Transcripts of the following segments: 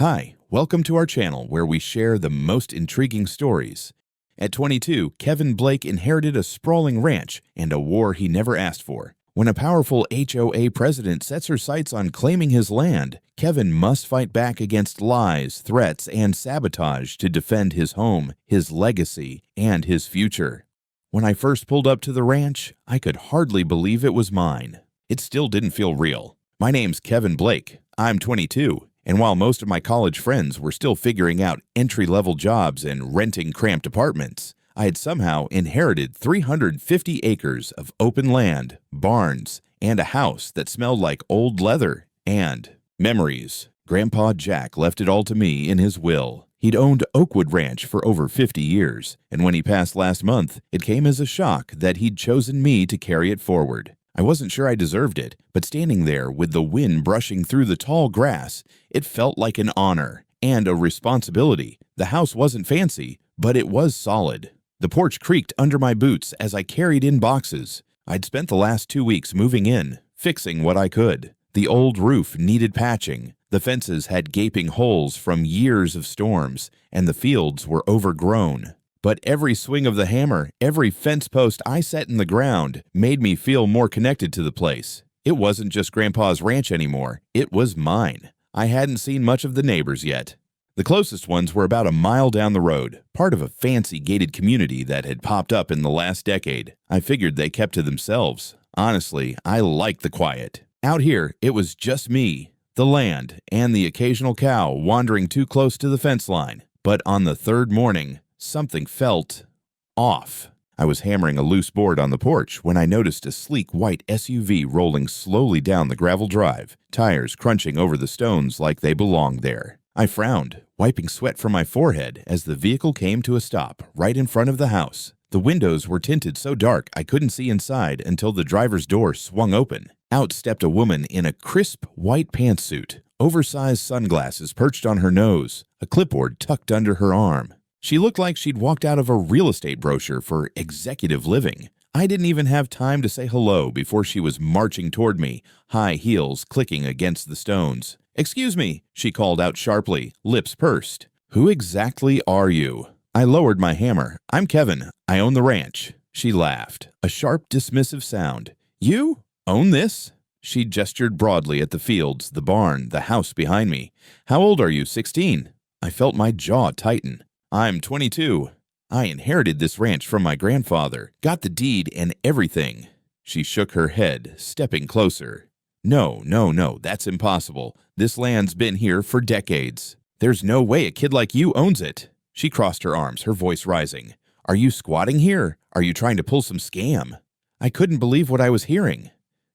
Hi, welcome to our channel where we share the most intriguing stories. At 22, Kevin Blake inherited a sprawling ranch and a war he never asked for. When a powerful HOA president sets her sights on claiming his land, Kevin must fight back against lies, threats, and sabotage to defend his home, his legacy, and his future. When I first pulled up to the ranch, I could hardly believe it was mine. It still didn't feel real. My name's Kevin Blake. I'm 22. And while most of my college friends were still figuring out entry-level jobs and renting cramped apartments, I had somehow inherited 350 acres of open land, barns, and a house that smelled like old leather and memories. Grandpa Jack left it all to me in his will. He'd owned Oakwood Ranch for over 50 years, and when he passed last month, it came as a shock that he'd chosen me to carry it forward. I wasn't sure I deserved it, but standing there with the wind brushing through the tall grass, it felt like an honor and a responsibility. The house wasn't fancy, but it was solid. The porch creaked under my boots as I carried in boxes. I'd spent the last 2 weeks moving in, fixing what I could. The old roof needed patching. The fences had gaping holes from years of storms, and the fields were overgrown. But every swing of the hammer, every fence post I set in the ground made me feel more connected to the place. It wasn't just Grandpa's ranch anymore. It was mine. I hadn't seen much of the neighbors yet. The closest ones were about a mile down the road, part of a fancy gated community that had popped up in the last decade. I figured they kept to themselves. Honestly, I liked the quiet. Out here, it was just me, the land, and the occasional cow wandering too close to the fence line. But on the third morning, something felt off. I was hammering a loose board on the porch when I noticed a sleek white SUV rolling slowly down the gravel drive, tires crunching over the stones like they belonged there. I frowned, wiping sweat from my forehead as the vehicle came to a stop right in front of the house. The windows were tinted so dark I couldn't see inside until the driver's door swung open. Out stepped a woman in a crisp white pantsuit, oversized sunglasses perched on her nose, a clipboard tucked under her arm. She looked like she'd walked out of a real estate brochure for executive living. I didn't even have time to say hello before she was marching toward me, high heels clicking against the stones. "Excuse me," she called out sharply, lips pursed. "Who exactly are you?" I lowered my hammer. "I'm Kevin. I own the ranch." She laughed, a sharp, dismissive sound. "You own this?" She gestured broadly at the fields, the barn, the house behind me. "How old are you, 16? I felt my jaw tighten. "I'm 22. I inherited this ranch from my grandfather, got the deed and everything." She shook her head, stepping closer. No, that's impossible. This land's been here for decades. There's no way a kid like you owns it." She crossed her arms, her voice rising. "Are you squatting here? Are you trying to pull some scam?" I couldn't believe what I was hearing.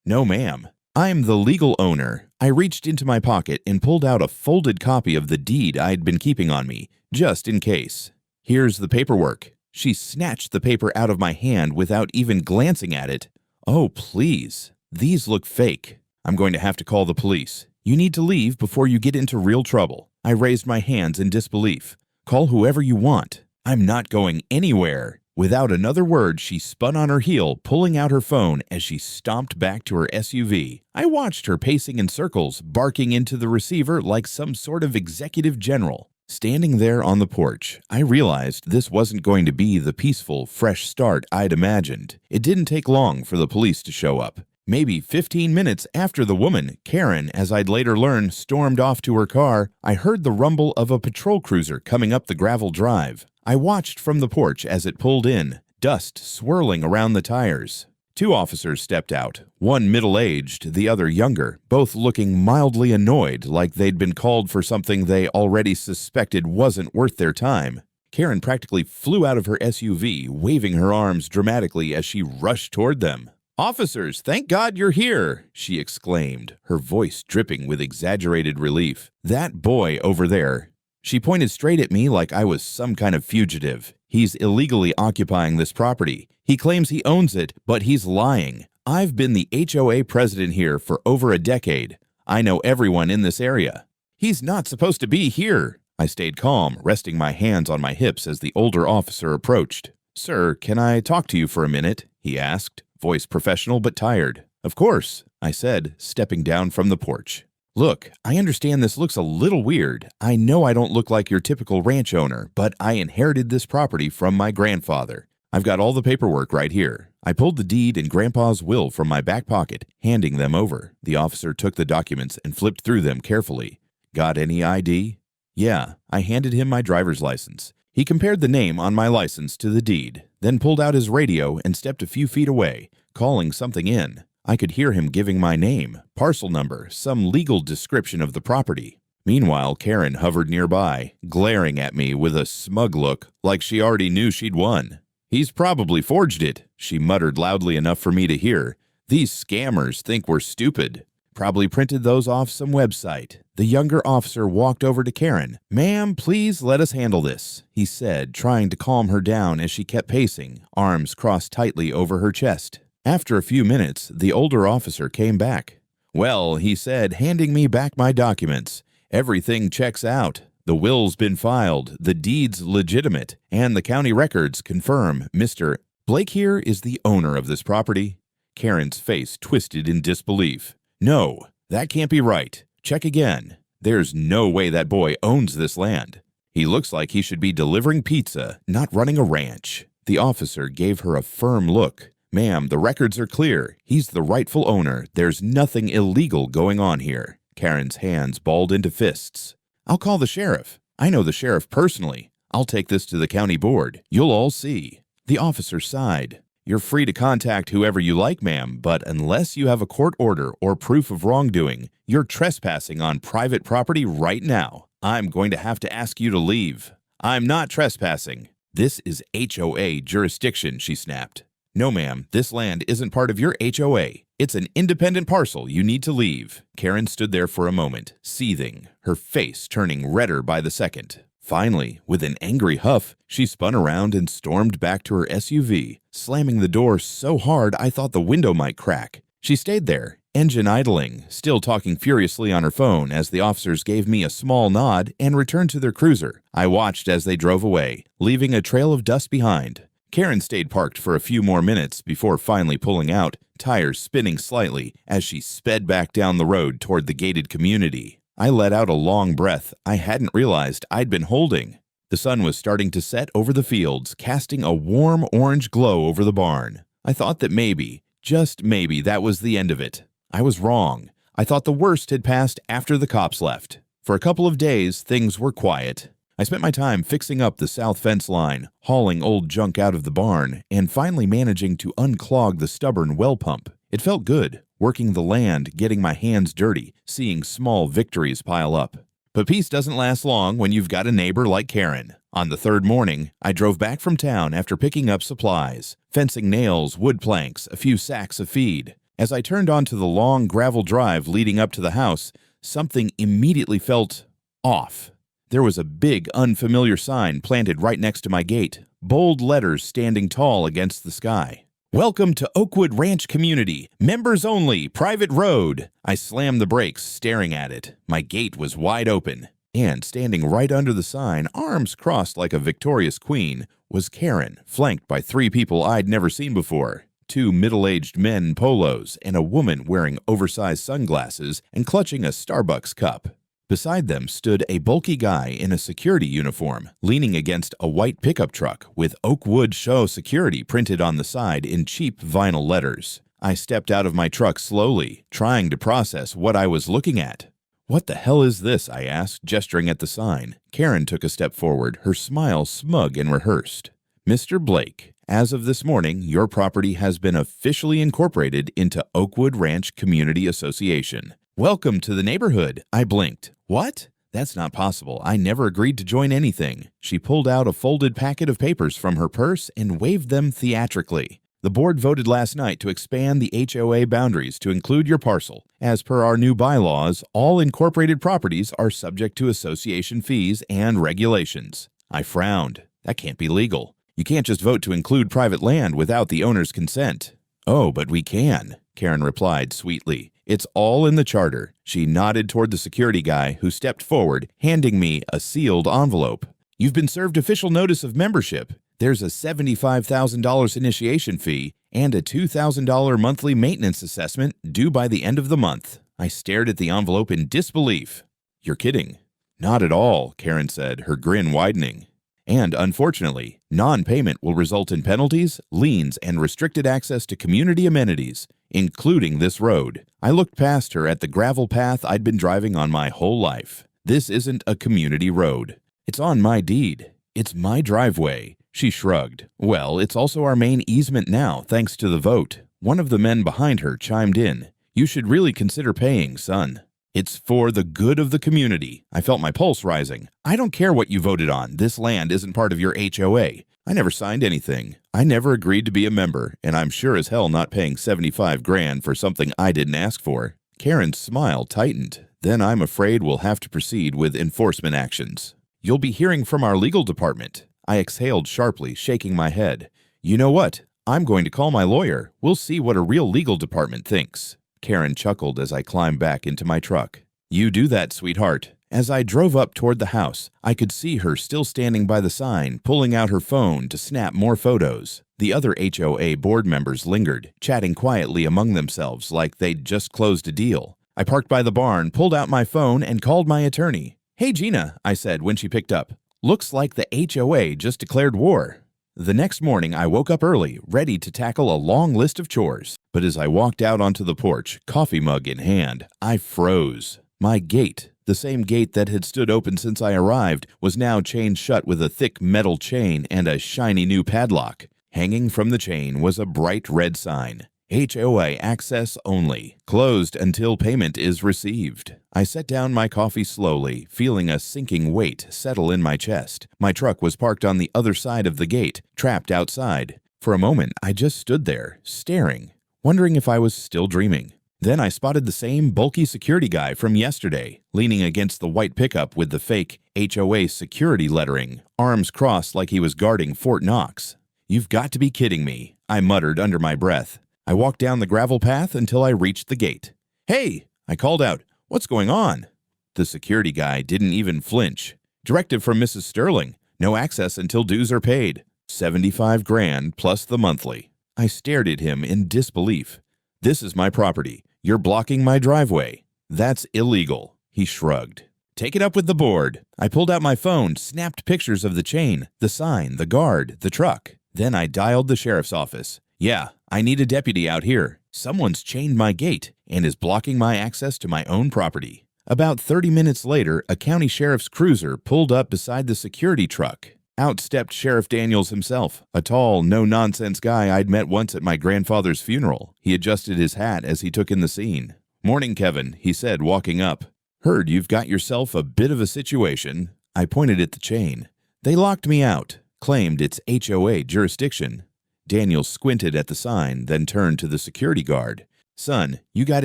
"No, ma'am. I'm the legal owner." I reached into my pocket and pulled out a folded copy of the deed I'd been keeping on me, just in case. "Here's the paperwork." She snatched the paper out of my hand without even glancing at it. "Oh, please. These look fake. I'm going to have to call the police. You need to leave before you get into real trouble." I raised my hands in disbelief. "Call whoever you want. I'm not going anywhere." Without another word, she spun on her heel, pulling out her phone as she stomped back to her SUV. I watched her pacing in circles, barking into the receiver like some sort of executive general. Standing there on the porch, I realized this wasn't going to be the peaceful, fresh start I'd imagined. It didn't take long for the police to show up. Maybe 15 minutes after the woman, Karen, as I'd later learn, stormed off to her car, I heard the rumble of a patrol cruiser coming up the gravel drive. I watched from the porch as it pulled in, dust swirling around the tires. 2 officers stepped out, one middle-aged, the other younger, both looking mildly annoyed like they'd been called for something they already suspected wasn't worth their time. Karen practically flew out of her SUV, waving her arms dramatically as she rushed toward them. "Officers, thank God you're here," she exclaimed, her voice dripping with exaggerated relief. "That boy over there." She pointed straight at me like I was some kind of fugitive. "He's illegally occupying this property. He claims he owns it, but he's lying. I've been the HOA president here for over a decade. I know everyone in this area. He's not supposed to be here." I stayed calm, resting my hands on my hips as the older officer approached. "Sir, can I talk to you for a minute?" he asked, voice professional but tired. "Of course," I said, stepping down from the porch. Look, I understand this looks a little weird. I know I don't look like your typical ranch owner, but I inherited this property from my grandfather. I've got all the paperwork right here. I pulled the deed and Grandpa's will from my back pocket, handing them over. The officer took the documents and flipped through them carefully. Got any ID? Yeah, I handed him my driver's license. He compared the name on my license to the deed, then pulled out his radio and stepped a few feet away, calling something in. I could hear him giving my name, parcel number, some legal description of the property. Meanwhile, Karen hovered nearby, glaring at me with a smug look like she already knew she'd won. He's probably forged it, she muttered loudly enough for me to hear. These scammers think we're stupid. Probably printed those off some website. The younger officer walked over to Karen. "Ma'am, please let us handle this," he said, trying to calm her down as she kept pacing, arms crossed tightly over her chest. After a few minutes, the older officer came back. "Well," he said, handing me back my documents, "everything checks out. The will's been filed, the deed's legitimate, and the county records confirm Mr. Blake here is the owner of this property." Karen's face twisted in disbelief. "No, that can't be right. Check again. There's no way that boy owns this land. He looks like he should be delivering pizza, not running a ranch." The officer gave her a firm look. "Ma'am, the records are clear. He's the rightful owner. There's nothing illegal going on here." Karen's hands balled into fists. "I'll call the sheriff. I know the sheriff personally. I'll take this to the county board. You'll all see." The officer sighed. "You're free to contact whoever you like, ma'am, but unless you have a court order or proof of wrongdoing, you're trespassing on private property right now. I'm going to have to ask you to leave." "I'm not trespassing." "This is HOA jurisdiction," she snapped. "No, ma'am, this land isn't part of your HOA. It's an independent parcel. You need to leave." Karen stood there for a moment, seething, her face turning redder by the second. Finally, with an angry huff, she spun around and stormed back to her SUV, slamming the door so hard I thought the window might crack. She stayed there, engine idling, still talking furiously on her phone as the officers gave me a small nod and returned to their cruiser. I watched as they drove away, leaving a trail of dust behind. Karen stayed parked for a few more minutes before finally pulling out, tires spinning slightly as she sped back down the road toward the gated community. I let out a long breath I hadn't realized I'd been holding. The sun was starting to set over the fields, casting a warm orange glow over the barn. I thought that maybe, just maybe, that was the end of it. I was wrong. I thought the worst had passed after the cops left. For a couple of days, things were quiet. I spent my time fixing up the south fence line, hauling old junk out of the barn, and finally managing to unclog the stubborn well pump. It felt good, working the land, getting my hands dirty, seeing small victories pile up. But peace doesn't last long when you've got a neighbor like Karen. On the third morning, I drove back from town after picking up supplies, fencing nails, wood planks, a few sacks of feed. As I turned onto the long gravel drive leading up to the house, something immediately felt off. There was a big, unfamiliar sign planted right next to my gate, bold letters standing tall against the sky. "Welcome to Oakwood Ranch Community. Members only. Private road." I slammed the brakes, staring at it. My gate was wide open. And standing right under the sign, arms crossed like a victorious queen, was Karen, flanked by 3 people I'd never seen before. 2 middle-aged men in polos and a woman wearing oversized sunglasses and clutching a Starbucks cup. Beside them stood a bulky guy in a security uniform, leaning against a white pickup truck with Oakwood Show Security printed on the side in cheap vinyl letters. I stepped out of my truck slowly, trying to process what I was looking at. "What the hell is this?" I asked, gesturing at the sign. Karen took a step forward, her smile smug and rehearsed. "Mr. Blake, as of this morning, your property has been officially incorporated into Oakwood Ranch Community Association. Welcome to the neighborhood." I blinked. "What? That's not possible. I never agreed to join anything." She pulled out a folded packet of papers from her purse and waved them theatrically. "The board voted last night to expand the HOA boundaries to include your parcel. As per our new bylaws, all incorporated properties are subject to association fees and regulations." I frowned. That can't be legal. You can't just vote to include private land without the owner's consent. "Oh, but we can," Karen replied sweetly. "It's all in the charter." She nodded toward the security guy, who stepped forward, handing me a sealed envelope. "You've been served official notice of membership. There's a $75,000 initiation fee and a $2,000 monthly maintenance assessment due by the end of the month." I stared at the envelope in disbelief. You're kidding. Not at all, Karen said, her grin widening. And unfortunately, non-payment will result in penalties, liens, and restricted access to community amenities, including this road. I looked past her at the gravel path I'd been driving on my whole life. This isn't a community road. It's on my deed. It's my driveway. She shrugged. Well, it's also our main easement now, thanks to the vote. One of the men behind her chimed in. You should really consider paying, son. It's for the good of the community. I felt my pulse rising. I don't care what you voted on. This land isn't part of your HOA. I never signed anything. I never agreed to be a member, and I'm sure as hell not paying $75,000 for something I didn't ask for. Karen's smile tightened. Then I'm afraid we'll have to proceed with enforcement actions. You'll be hearing from our legal department. I exhaled sharply, shaking my head. You know what? I'm going to call my lawyer. We'll see what a real legal department thinks. Karen chuckled as I climbed back into my truck. You do that, sweetheart. As I drove up toward the house, I could see her still standing by the sign, pulling out her phone to snap more photos. The other HOA board members lingered, chatting quietly among themselves like they'd just closed a deal. I parked by the barn, pulled out my phone, and called my attorney. Hey, Gina, I said when she picked up. Looks like the HOA just declared war. The next morning, I woke up early, ready to tackle a long list of chores. But as I walked out onto the porch, coffee mug in hand, I froze. My gate, the same gate that had stood open since I arrived, was now chained shut with a thick metal chain and a shiny new padlock. Hanging from the chain was a bright red sign. HOA access only. Closed until payment is received. I set down my coffee slowly, feeling a sinking weight settle in my chest. My truck was parked on the other side of the gate, trapped outside. For a moment, I just stood there, staring, wondering if I was still dreaming. Then I spotted the same bulky security guy from yesterday, leaning against the white pickup with the fake HOA security lettering, arms crossed like he was guarding Fort Knox. You've got to be kidding me, I muttered under my breath. I walked down the gravel path until I reached the gate. Hey, I called out, what's going on? The security guy didn't even flinch. Directive from Mrs. Sterling, no access until dues are paid. $75,000 plus the monthly. I stared at him in disbelief. This is my property. You're blocking my driveway. That's illegal. He shrugged. Take it up with the board. I pulled out my phone, snapped pictures of the chain, the sign, the guard, the truck. Then I dialed the sheriff's office. Yeah, I need a deputy out here. Someone's chained my gate and is blocking my access to my own property. About 30 minutes later, a county sheriff's cruiser pulled up beside the security truck. Out stepped Sheriff Daniels himself, a tall, no-nonsense guy I'd met once at my grandfather's funeral. He adjusted his hat as he took in the scene. Morning, Kevin, he said, walking up. Heard you've got yourself a bit of a situation. I pointed at the chain. They locked me out, claimed it's HOA jurisdiction. Daniels squinted at the sign, then turned to the security guard. Son, you got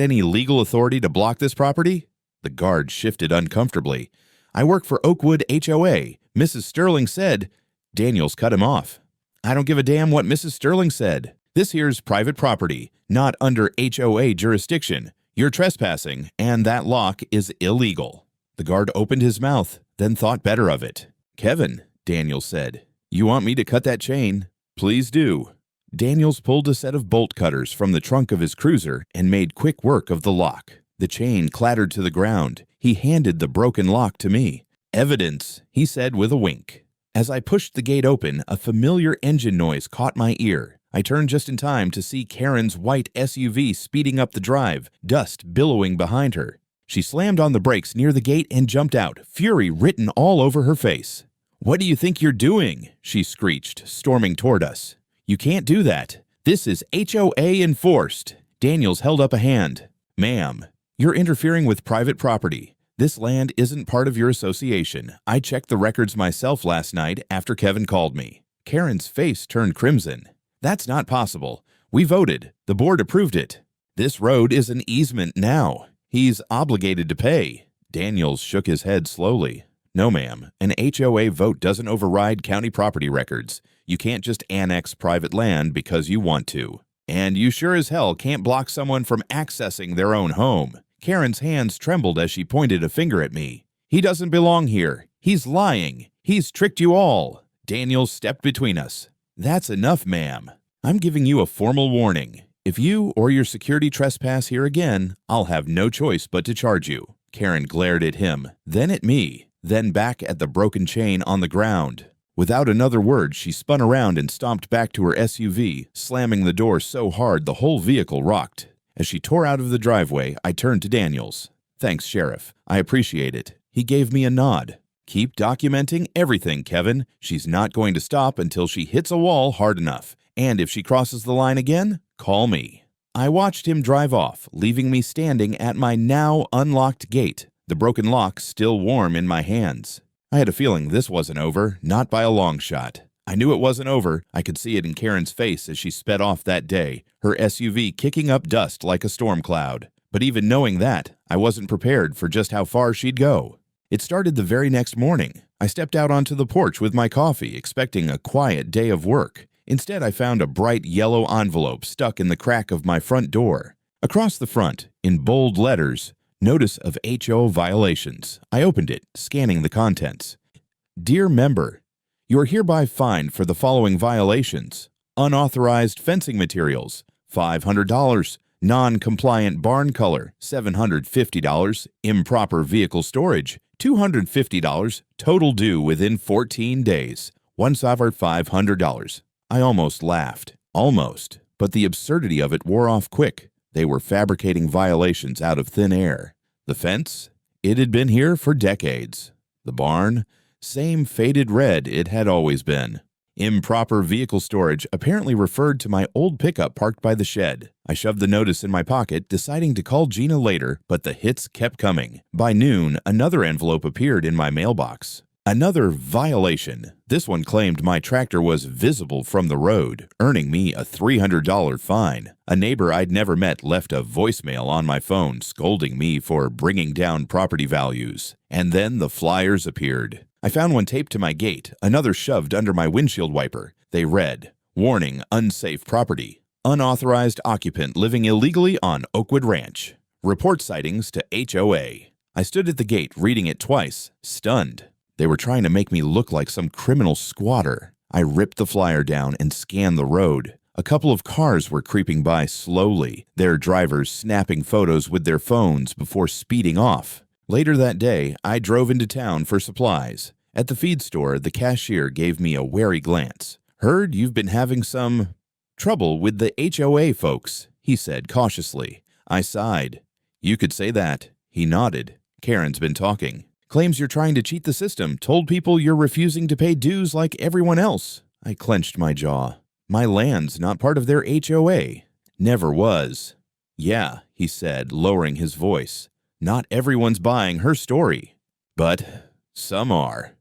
any legal authority to block this property? The guard shifted uncomfortably. I work for Oakwood HOA. Mrs. Sterling said. Daniels cut him off. I don't give a damn what Mrs. Sterling said. This here's private property, not under HOA jurisdiction. You're trespassing, and that lock is illegal. The guard opened his mouth, then thought better of it. Kevin, Daniels said, you want me to cut that chain? Please do. Daniels pulled a set of bolt cutters from the trunk of his cruiser and made quick work of the lock. The chain clattered to the ground. He handed the broken lock to me. Evidence, he said with a wink. As I pushed the gate open, a familiar engine noise caught my ear. I turned just in time to see Karen's white SUV speeding up the drive, dust billowing behind her. She slammed on the brakes near the gate and jumped out, fury written all over her face. What do you think you're doing? She screeched, storming toward us. You can't do that. This is HOA enforced. Daniels held up a hand. Ma'am, you're interfering with private property. This land isn't part of your association. I checked the records myself last night after Kevin called me. Karen's face turned crimson. That's not possible. We voted. The board approved it. This road is an easement now. He's obligated to pay. Daniels shook his head slowly. No, ma'am. An HOA vote doesn't override county property records. You can't just annex private land because you want to. And you sure as hell can't block someone from accessing their own home. Karen's hands trembled as she pointed a finger at me. He doesn't belong here. He's lying. He's tricked you all. Daniels stepped between us. That's enough, ma'am. I'm giving you a formal warning. If you or your security trespass here again, I'll have no choice but to charge you." Karen glared at him, then at me, then back at the broken chain on the ground. Without another word, she spun around and stomped back to her SUV, slamming the door so hard the whole vehicle rocked. As she tore out of the driveway, I turned to Daniels. "Thanks, Sheriff. I appreciate it." He gave me a nod. "Keep documenting everything, Kevin. She's not going to stop until she hits a wall hard enough. And if she crosses the line again, call me." I watched him drive off, leaving me standing at my now unlocked gate, the broken lock still warm in my hands. I had a feeling this wasn't over, not by a long shot. I knew it wasn't over. I could see it in Karen's face as she sped off that day, her SUV kicking up dust like a storm cloud. But even knowing that, I wasn't prepared for just how far she'd go. It started the very next morning. I stepped out onto the porch with my coffee, expecting a quiet day of work. Instead, I found a bright yellow envelope stuck in the crack of my front door. Across the front, in bold letters, "Notice of HO violations." I opened it, scanning the contents. "Dear member, you are hereby fined for the following violations: unauthorized fencing materials, $500, non-compliant barn color, $750, improper vehicle storage, $250, total due within 14 days, once over $500. I almost laughed. Almost. But the absurdity of it wore off quick. They were fabricating violations out of thin air. The fence? It had been here for decades. The barn? Same faded red it had always been. Improper vehicle storage apparently referred to my old pickup parked by the shed. I shoved the notice in my pocket, deciding to call Gina later, but the hits kept coming. By noon, another envelope appeared in my mailbox. Another violation. This one claimed my tractor was visible from the road, earning me a $300 fine. A neighbor I'd never met left a voicemail on my phone scolding me for bringing down property values. And then the flyers appeared. I found one taped to my gate, another shoved under my windshield wiper. They read, "Warning, unsafe property. Unauthorized occupant living illegally on Oakwood Ranch. Report sightings to HOA." I stood at the gate, reading it twice, stunned. They were trying to make me look like some criminal squatter. I ripped the flyer down and scanned the road. A couple of cars were creeping by slowly, their drivers snapping photos with their phones before speeding off. Later that day, I drove into town for supplies. At the feed store, the cashier gave me a wary glance. "Heard you've been having some trouble with the HOA folks," he said cautiously. I sighed. "You could say that." He nodded. "Karen's been talking. Claims you're trying to cheat the system, told people you're refusing to pay dues like everyone else." I clenched my jaw. "My land's not part of their HOA. Never was." "Yeah," he said, lowering his voice. "Not everyone's buying her story. But some are."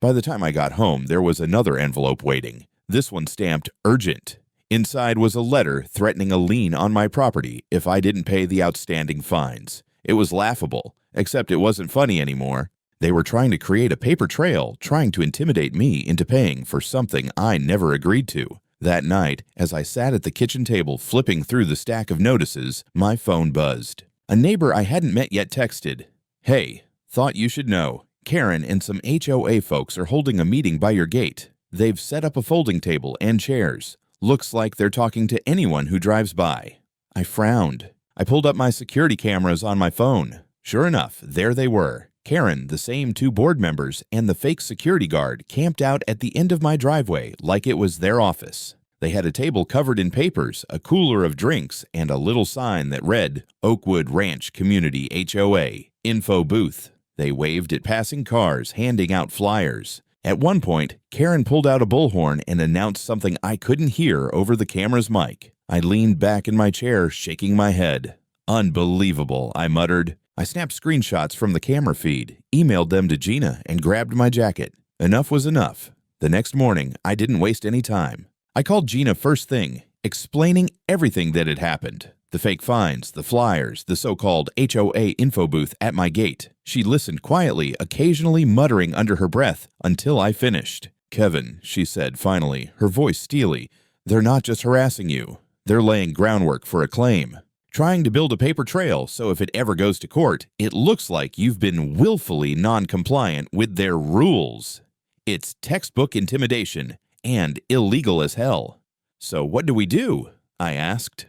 By the time I got home, there was another envelope waiting, this one stamped urgent. Inside was a letter threatening a lien on my property if I didn't pay the outstanding fines. It was laughable, except it wasn't funny anymore. They were trying to create a paper trail, trying to intimidate me into paying for something I never agreed to. That night, as I sat at the kitchen table flipping through the stack of notices, my phone buzzed. A neighbor I hadn't met yet texted, "Hey, thought you should know. Karen and some HOA folks are holding a meeting by your gate. They've set up a folding table and chairs. Looks like they're talking to anyone who drives by." I frowned. I pulled up my security cameras on my phone. Sure enough, there they were. Karen, the same two board members, and the fake security guard camped out at the end of my driveway like it was their office. They had a table covered in papers, a cooler of drinks, and a little sign that read, "Oakwood Ranch Community HOA, Info Booth." They waved at passing cars, handing out flyers. At one point, Karen pulled out a bullhorn and announced something I couldn't hear over the camera's mic. I leaned back in my chair, shaking my head. "Unbelievable," I muttered. I snapped screenshots from the camera feed, emailed them to Gina, and grabbed my jacket. Enough was enough. The next morning, I didn't waste any time. I called Gina first thing, explaining everything that had happened. The fake fines, the flyers, the so-called HOA info booth at my gate. She listened quietly, occasionally muttering under her breath, until I finished. "Kevin," she said finally, her voice steely, "they're not just harassing you. They're laying groundwork for a claim. Trying to build a paper trail so if it ever goes to court, it looks like you've been willfully non-compliant with their rules. It's textbook intimidation and illegal as hell." "So what do we do?" I asked.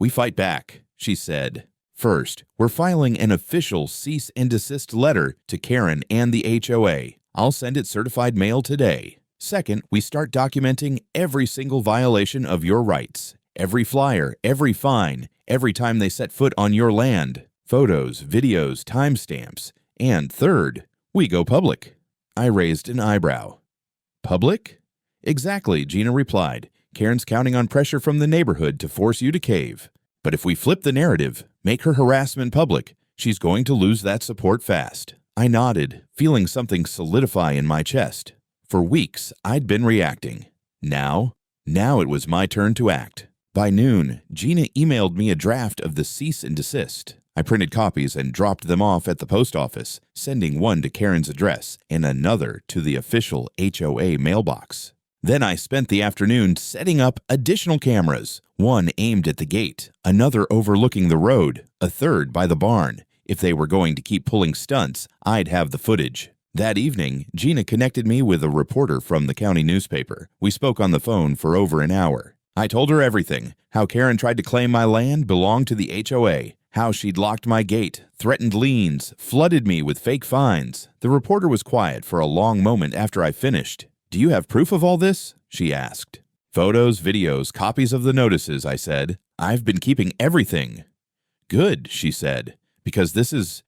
We fight back, she said. First, we're filing an official cease and desist letter to Karen and the HOA. I'll send it certified mail today. Second, we start documenting every single violation of your rights. Every flyer, every fine, every time they set foot on your land. Photos, videos, timestamps. And third, we go public. I raised an eyebrow. Public? Exactly, Gina replied. Karen's counting on pressure from the neighborhood to force you to cave. But if we flip the narrative, make her harassment public, she's going to lose that support fast. I nodded, feeling something solidify in my chest. For weeks, I'd been reacting. Now it was my turn to act. By noon, Gina emailed me a draft of the cease and desist. I printed copies and dropped them off at the post office, sending one to Karen's address and another to the official HOA mailbox. Then I spent the afternoon setting up additional cameras, one aimed at the gate, another overlooking the road, a third by the barn. If they were going to keep pulling stunts, I'd have the footage. That evening, Gina connected me with a reporter from the county newspaper. We spoke on the phone for over an hour. I told her everything, how Karen tried to claim my land belonged to the HOA, how she'd locked my gate, threatened liens, flooded me with fake fines. The reporter was quiet for a long moment after I finished. Do you have proof of all this? She asked. Photos, videos, copies of the notices, I said. I've been keeping everything. Good, she said, because this is,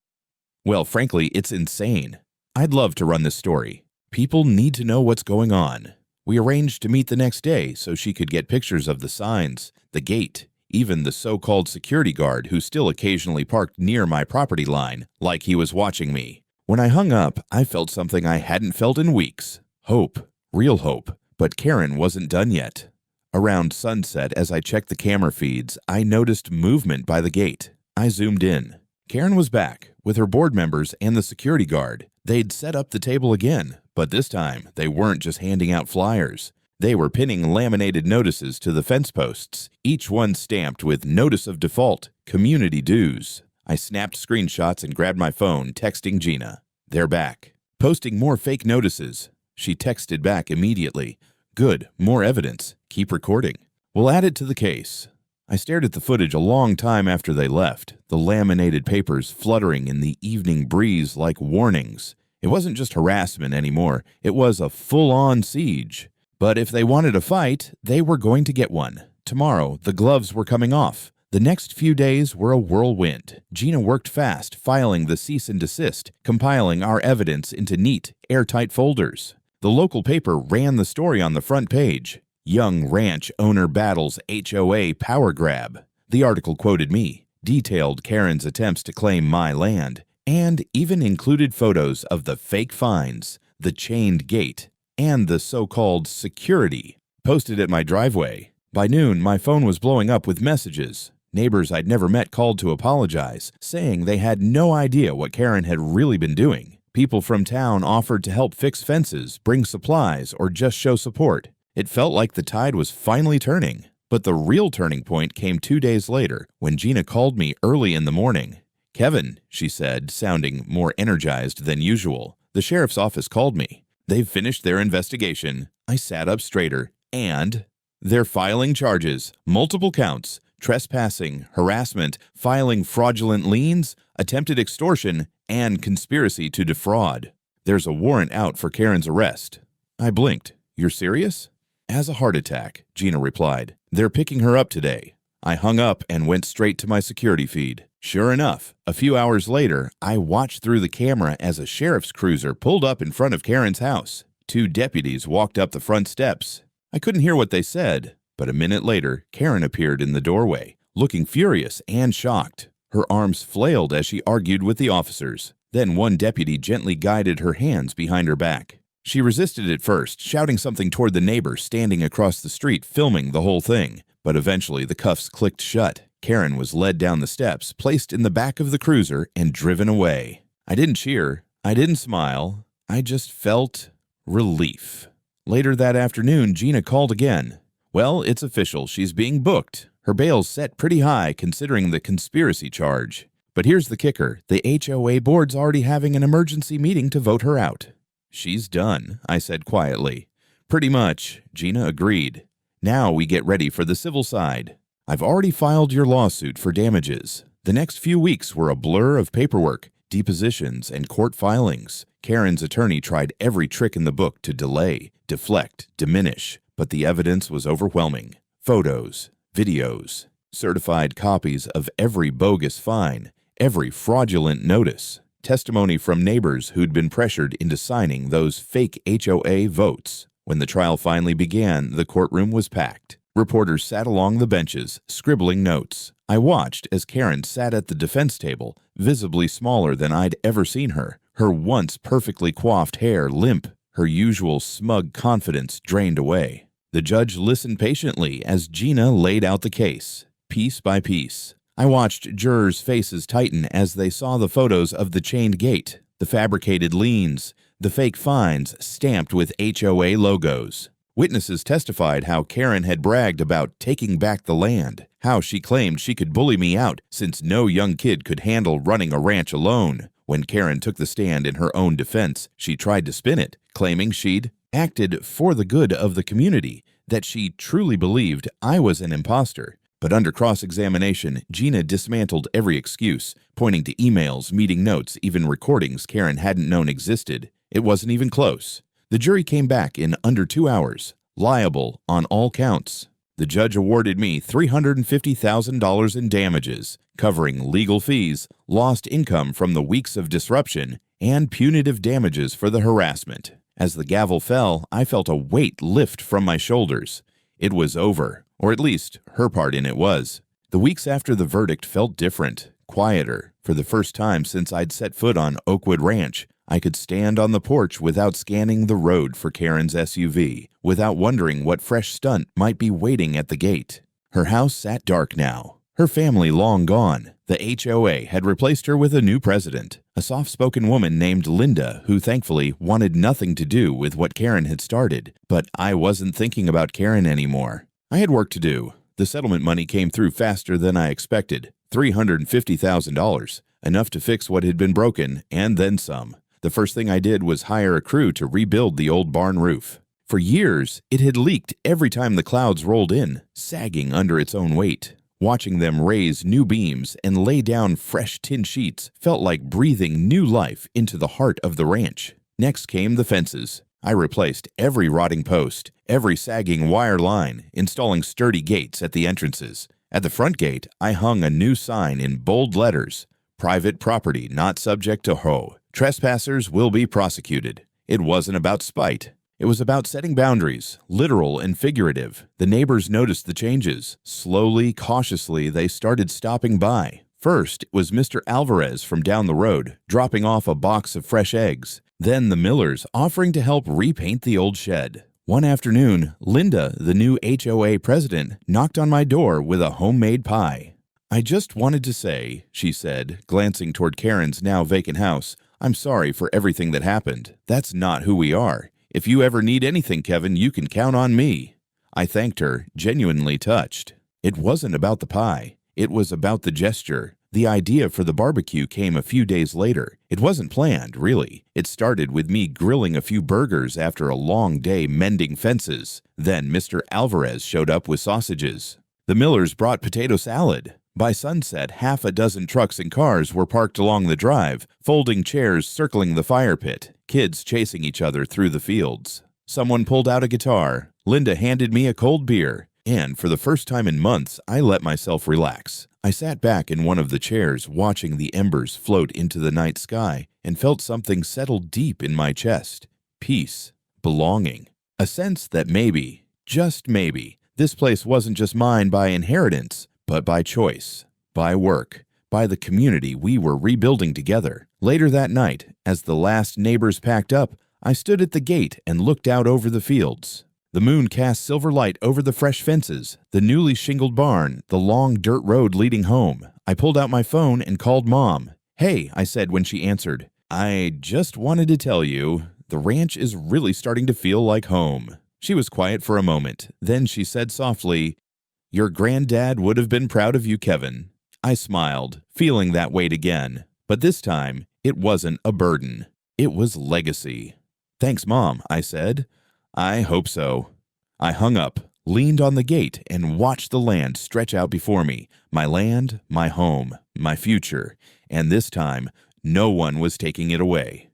well, frankly, it's insane. I'd love to run this story. People need to know what's going on. We arranged to meet the next day so she could get pictures of the signs, the gate, even the so-called security guard who still occasionally parked near my property line, like he was watching me. When I hung up, I felt something I hadn't felt in weeks. Hope. Real hope. But Karen wasn't done yet. Around sunset, as I checked the camera feeds, I noticed movement by the gate. I zoomed in. Karen was back, with her board members and the security guard. They'd set up the table again, but this time they weren't just handing out flyers. They were pinning laminated notices to the fence posts, each one stamped with Notice of Default, Community Dues. I snapped screenshots and grabbed my phone, texting Gina. They're back. Posting more fake notices. She texted back immediately. Good, more evidence. Keep recording. We'll add it to the case. I stared at the footage a long time after they left, the laminated papers fluttering in the evening breeze like warnings. It wasn't just harassment anymore, it was a full-on siege. But if they wanted a fight, they were going to get one. Tomorrow, the gloves were coming off. The next few days were a whirlwind. Gina worked fast, filing the cease and desist, compiling our evidence into neat, airtight folders. The local paper ran the story on the front page. Young ranch owner battles HOA power grab. The article quoted me, detailed Karen's attempts to claim my land, and even included photos of the fake fines, the chained gate, and the so-called security posted at my driveway. By noon, my phone was blowing up with messages. Neighbors I'd never met called to apologize, saying they had no idea what Karen had really been doing. People from town offered to help fix fences, bring supplies, or just show support. It felt like the tide was finally turning. But the real turning point came 2 days later, when Gina called me early in the morning. Kevin, she said, sounding more energized than usual. The sheriff's office called me. They've finished their investigation. I sat up straighter. And they're filing charges, multiple counts, trespassing, harassment, filing fraudulent liens, attempted extortion, and conspiracy to defraud. There's a warrant out for Karen's arrest. I blinked. You're serious? As a heart attack, Gina replied. They're picking her up today. I hung up and went straight to my security feed. Sure enough, a few hours later, I watched through the camera as a sheriff's cruiser pulled up in front of Karen's house. 2 deputies walked up the front steps. I couldn't hear what they said, but a minute later, Karen appeared in the doorway, looking furious and shocked. Her arms flailed as she argued with the officers. Then one deputy gently guided her hands behind her back. She resisted at first, shouting something toward the neighbor standing across the street filming the whole thing. But eventually the cuffs clicked shut. Karen was led down the steps, placed in the back of the cruiser, and driven away. I didn't cheer. I didn't smile. I just felt relief. Later that afternoon, Gina called again. Well, it's official. She's being booked. Her bail's set pretty high considering the conspiracy charge. But here's the kicker. The HOA board's already having an emergency meeting to vote her out. She's done, I said quietly. Pretty much, Gina agreed. Now we get ready for the civil side. I've already filed your lawsuit for damages. The next few weeks were a blur of paperwork, depositions, and court filings. Karen's attorney tried every trick in the book to delay, deflect, diminish, but the evidence was overwhelming. Photos, videos, certified copies of every bogus fine, every fraudulent notice, testimony from neighbors who'd been pressured into signing those fake HOA votes. When the trial finally began, the courtroom was packed. Reporters sat along the benches, scribbling notes. I watched as Karen sat at the defense table, visibly smaller than I'd ever seen her, her once perfectly coiffed hair limp, her usual smug confidence drained away. The judge listened patiently as Gina laid out the case, piece by piece. I watched jurors' faces tighten as they saw the photos of the chained gate, the fabricated liens, the fake fines stamped with HOA logos. Witnesses testified how Karen had bragged about taking back the land, how she claimed she could bully me out since no young kid could handle running a ranch alone. When Karen took the stand in her own defense, she tried to spin it, claiming she'd acted for the good of the community, that she truly believed I was an imposter. But under cross-examination, Gina dismantled every excuse, pointing to emails, meeting notes, even recordings Karen hadn't known existed. It wasn't even close. The jury came back in under 2 hours, liable on all counts. The judge awarded me $350,000 in damages, covering legal fees, lost income from the weeks of disruption, and punitive damages for the harassment. As the gavel fell, I felt a weight lift from my shoulders. It was over, or at least her part in it was. The weeks after the verdict felt different, quieter. For the first time since I'd set foot on Oakwood Ranch, I could stand on the porch without scanning the road for Karen's SUV, without wondering what fresh stunt might be waiting at the gate. Her house sat dark now, her family long gone. The HOA had replaced her with a new president, a soft-spoken woman named Linda, who thankfully wanted nothing to do with what Karen had started. But I wasn't thinking about Karen anymore. I had work to do. The settlement money came through faster than I expected, $350,000, enough to fix what had been broken, and then some. The first thing I did was hire a crew to rebuild the old barn roof. For years, it had leaked every time the clouds rolled in, sagging under its own weight. Watching them raise new beams and lay down fresh tin sheets felt like breathing new life into the heart of the ranch. Next came the fences. I replaced every rotting post, every sagging wire line, installing sturdy gates at the entrances. At the front gate, I hung a new sign in bold letters, "Private property not subject to HOA. Trespassers will be prosecuted." It wasn't about spite. It was about setting boundaries, literal and figurative. The neighbors noticed the changes. Slowly, cautiously, they started stopping by. First, it was Mr. Alvarez from down the road, dropping off a box of fresh eggs. Then the Millers offering to help repaint the old shed. One afternoon, Linda, the new HOA president, knocked on my door with a homemade pie. "I just wanted to say," she said, glancing toward Karen's now vacant house, "I'm sorry for everything that happened. That's not who we are. If you ever need anything, Kevin, you can count on me." I thanked her, genuinely touched. It wasn't about the pie. It was about the gesture. The idea for the barbecue came a few days later. It wasn't planned, really. It started with me grilling a few burgers after a long day mending fences. Then Mr. Alvarez showed up with sausages. The Millers brought potato salad. By sunset, half a dozen trucks and cars were parked along the drive, folding chairs circling the fire pit, kids chasing each other through the fields. Someone pulled out a guitar. Linda handed me a cold beer. And for the first time in months, I let myself relax. I sat back in one of the chairs, watching the embers float into the night sky, and felt something settle deep in my chest. Peace. Belonging. A sense that maybe, just maybe, this place wasn't just mine by inheritance, but by choice, by work, by the community we were rebuilding together. Later that night, as the last neighbors packed up, I stood at the gate and looked out over the fields. The moon cast silver light over the fresh fences, the newly shingled barn, the long dirt road leading home. I pulled out my phone and called Mom. "Hey," I said when she answered, "I just wanted to tell you, the ranch is really starting to feel like home." She was quiet for a moment. Then she said softly, "Your granddad would have been proud of you, Kevin." I smiled, feeling that weight again. But this time, it wasn't a burden. It was legacy. "Thanks, Mom," I said. "I hope so." I hung up, leaned on the gate, and watched the land stretch out before me. My land, my home, my future. And this time, no one was taking it away.